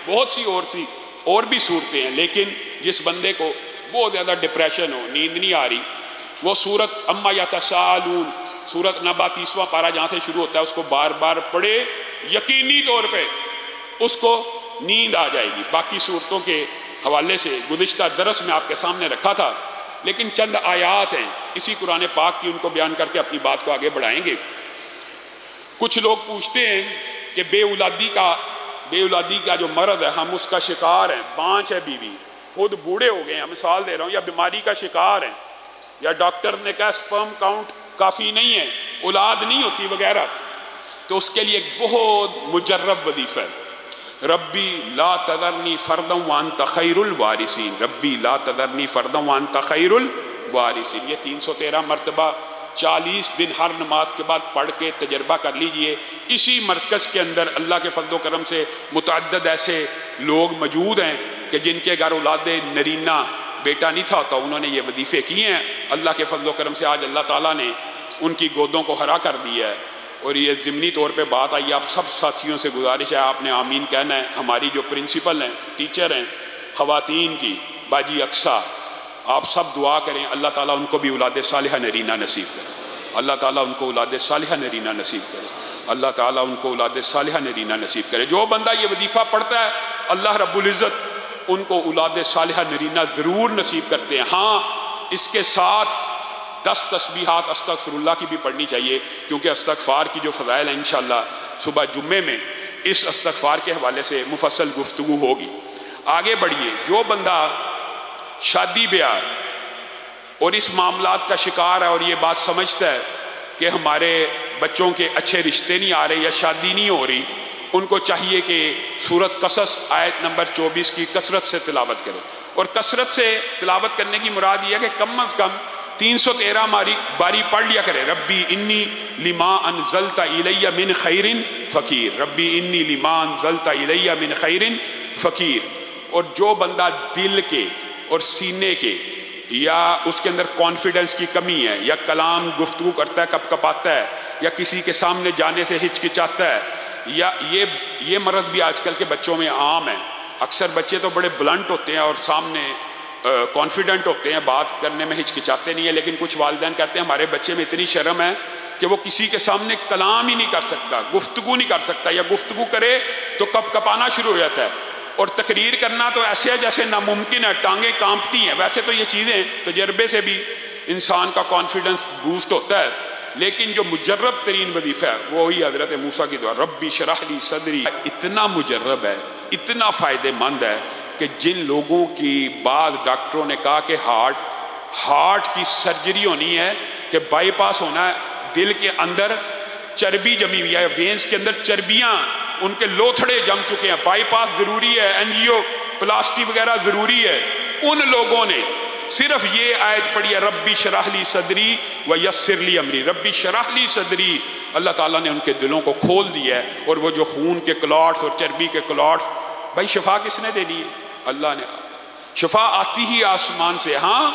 بہت سی اور بھی صورتیں ہیں، لیکن جس بندے کو بہت زیادہ ڈپریشن ہو، نیند نہیں آ رہی، وہ سورت اما یتساءلون، سورت نبا 30واں پارہ جہاں سے شروع ہوتا ہے، اس کو بار بار پڑھے، یقینی طور پہ اس کو نیند آ جائے گی۔ باقی صورتوں کے حوالے سے گزشتہ درس میں آپ کے سامنے رکھا تھا، لیکن چند آیات ہیں اسی قرآن پاک کی، ان کو بیان کر کے اپنی بات کو آگے بڑھائیں گے۔ کچھ لوگ پوچھتے ہیں کہ بے اولادی کا جو مرض ہے، ہم اس کا شکار ہیں، بانچ ہے بیوی، خود بوڑھے ہو گئے ہیں، مثال دے رہا ہوں، یا بیماری کا شکار ہیں، یا ڈاکٹر نے کہا سپرم کاؤنٹ کافی نہیں ہے، اولاد نہیں ہوتی وغیرہ، تو اس کے لیے ایک بہت مجرب وظیفہ ہے، ربی لا تذرنی فردا وانت خیر الوارثین، ربی لا تذرنی فردا وانت خیر الوارثین، یہ 313 مرتبہ 40 دن ہر نماز کے بعد پڑھ کے تجربہ کر لیجئے۔ اسی مرکز کے اندر اللہ کے فضل و کرم سے متعدد ایسے لوگ موجود ہیں کہ جن کے گھر اولاد نرینہ بیٹا نہیں تھا، تو انہوں نے یہ وظیفے کیے ہیں، اللہ کے فضل و کرم سے آج اللہ تعالیٰ نے ان کی گودوں کو ہرا کر دیا ہے۔ اور یہ ضمنی طور پہ بات آئی، آپ سب ساتھیوں سے گزارش ہے، آپ نے آمین کہنا ہے۔ ہماری جو پرنسپل ہیں، ٹیچر ہیں خواتین کی، باجی اقصیٰ، آپ سب دعا کریں اللہ تعالیٰ ان کو بھی اولاد صالحہ نرینہ نصیب کرے، اللہ تعالیٰ ان کو اولاد صالحہ نرینہ نصیب کرے، اللہ تعالیٰ ان کو اولاد صالحہ نرینہ نصیب کرے۔ جو بندہ یہ وظیفہ پڑھتا ہے، اللہ رب العزت ان کو اولاد صالحہ نرینہ ضرور نصیب کرتے ہیں۔ ہاں، اس کے ساتھ 10 تسبیحات استغفر اللہ کی بھی پڑھنی چاہیے، کیونکہ استغفار کی جو فضائل ہیں انشاءاللہ صبح جمعے میں اس استغفار کے حوالے سے مفصل گفتگو ہوگی۔ آگے بڑھیے، جو بندہ شادی بیاہ اور اس معاملات کا شکار ہے اور یہ بات سمجھتا ہے کہ ہمارے بچوں کے اچھے رشتے نہیں آ رہے یا شادی نہیں ہو رہی، ان کو چاہیے کہ سورت قصص آیت نمبر 24 کی کثرت سے تلاوت کرے۔ اور کثرت سے تلاوت کرنے کی مراد یہ ہے کہ کم از کم 313 باری پڑھ لیا کرے، ربی انی لما انزلت الی من خیر فقیر، ربی انی لما انزلت الی من خیر فقیر۔ اور جو بندہ دل کے اور سینے کے یا اس کے اندر کانفیڈنس کی کمی ہے، یا کلام گفتگو کرتا ہے کپ کپاتا ہے، یا کسی کے سامنے جانے سے ہچکچاتا ہے، یا یہ مرض بھی آج کل کے بچوں میں عام ہے۔ اکثر بچے تو بڑے بلنٹ ہوتے ہیں اور سامنے کانفیڈنٹ ہوتے ہیں، بات کرنے میں ہچکچاتے نہیں ہیں، لیکن کچھ والدین کہتے ہیں ہمارے بچے میں اتنی شرم ہے کہ وہ کسی کے سامنے کلام ہی نہیں کر سکتا، گفتگو نہیں کر سکتا، یا گفتگو کرے تو کپ کپانا شروع ہو جاتا ہے، اور تقریر کرنا تو ایسے ہے جیسے ناممکن ہے، ٹانگیں کانپتی ہیں۔ ویسے تو یہ چیزیں تجربے سے بھی انسان کا کانفیڈنس بوسٹ ہوتا ہے، لیکن جو مجرب ترین وظیفہ ہے وہی حضرت موسیٰ کی دعا، ربی شرح لی صدری، اتنا مجرب ہے، اتنا فائدہ مند ہے کہ جن لوگوں کی بعض ڈاکٹروں نے کہا کہ ہارٹ کی سرجری ہونی ہے، کہ بائی پاس ہونا ہے، دل کے اندر چربی جمی ہوئی ہے، وینز کے اندر چربیاں، ان کے لوتھڑے جم چکے ہیں، بائی پاس ضروری ہے، انجیو پلاسٹی وغیرہ ضروری ہے، ان لوگوں نے صرف یہ آیت پڑھی ہے، ربی شرح لی صدری ویسر لی امری، ربی شرح لی صدری، اللہ تعالیٰ نے ان کے دلوں کو کھول دیا ہے، اور وہ جو خون کے کلاٹس اور چربی کے کلاٹس، بھائی شفا کس نے دے دی ہے؟ اللہ نے۔ شفا آتی ہی آسمان سے۔ ہاں،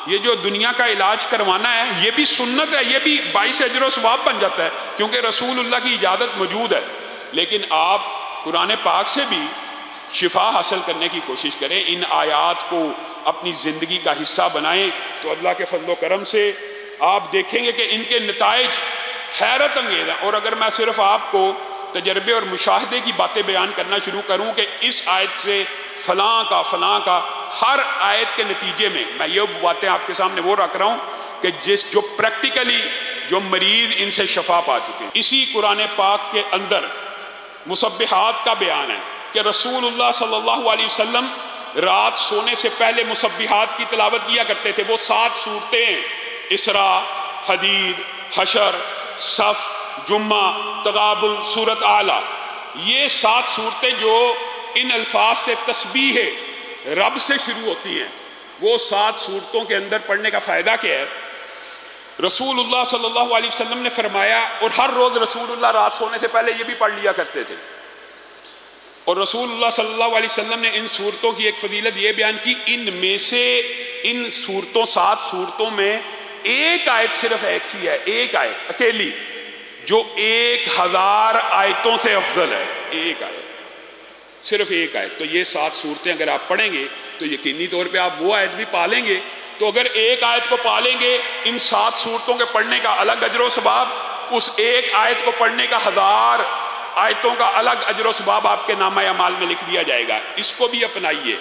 یہ جو دنیا کا علاج کروانا ہے یہ بھی سنت ہے، یہ بھی باعث اجر و ثواب بن جاتا ہے، کیونکہ رسول اللہ کی اجازت موجود ہے، لیکن آپ قرآن پاک سے بھی شفا حاصل کرنے کی کوشش کریں، ان آیات کو اپنی زندگی کا حصہ بنائیں، تو اللہ کے فضل و کرم سے آپ دیکھیں گے کہ ان کے نتائج حیرت انگیز ہیں۔ اور اگر میں صرف آپ کو تجربے اور مشاہدے کی باتیں بیان کرنا شروع کروں کہ اس آیت سے فلاں کا ہر آیت کے نتیجے میں یہ باتیں آپ کے سامنے وہ رکھ رہا ہوں کہ جو پریکٹیکلی جو مریض ان سے شفا پا چکے ہیں۔ اسی قرآن پاک کے اندر مسبحات کا بیان ہے کہ رسول اللہ صلی اللہ علیہ وسلم رات سونے سے پہلے مسبحات کی تلاوت کیا کرتے تھے۔ وہ 7 صورتیں، اسراء، حدید، حشر، صف، جمعہ، تغابن، سورت اعلیٰ، یہ 7 صورتیں جو ان الفاظ سے تسبیح رب سے شروع ہوتی ہیں، وہ 7 صورتوں کے اندر پڑھنے کا فائدہ کیا ہے؟ رسول اللہ صلی اللہ علیہ وسلم نے فرمایا، اور ہر روز رسول اللہ رات سونے سے پہلے یہ بھی پڑھ لیا کرتے تھے، اور رسول اللہ صلی اللہ علیہ وسلم نے ان صورتوں کی ایک فضیلت یہ بیان کی، ان میں سے ان صورتوں 7 صورتوں میں ایک آیت صرف ایسی ہے، ایک آیت اکیلی، جو 1000 آیتوں سے افضل ہے، ایک آیت۔ صرف ایک آیت. تو یہ 7 صورتیں اگر آپ پڑھیں گے تو یقینی طور پہ آپ وہ آیت بھی پالیں گے. تو اگر ایک آیت کو پالیں گے، ان 7 صورتوں کے پڑھنے کا الگ اجر و ثواب، اس ایک آیت کو پڑھنے کا 1000 آیتوں کا الگ اجر و ثواب آپ کے نامہ اعمال میں لکھ دیا جائے گا. اس کو بھی اپنائیے،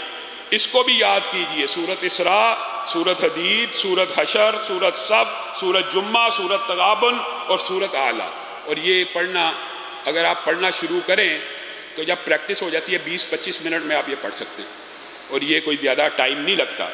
اس کو بھی یاد کیجئے. سورۃ اسراء، سورۃ حدید، سورۃ حشر، سورۃ صف، سورۃ جمعہ، سورۃ تغابن اور سورۃ اعلیٰ. اور یہ پڑھنا اگر آپ پڑھنا شروع کریں تو جب پریکٹس ہو جاتی ہے 20-25 منٹ میں آپ یہ پڑھ سکتے ہیں، اور یہ کوئی زیادہ ٹائم نہیں لگتا.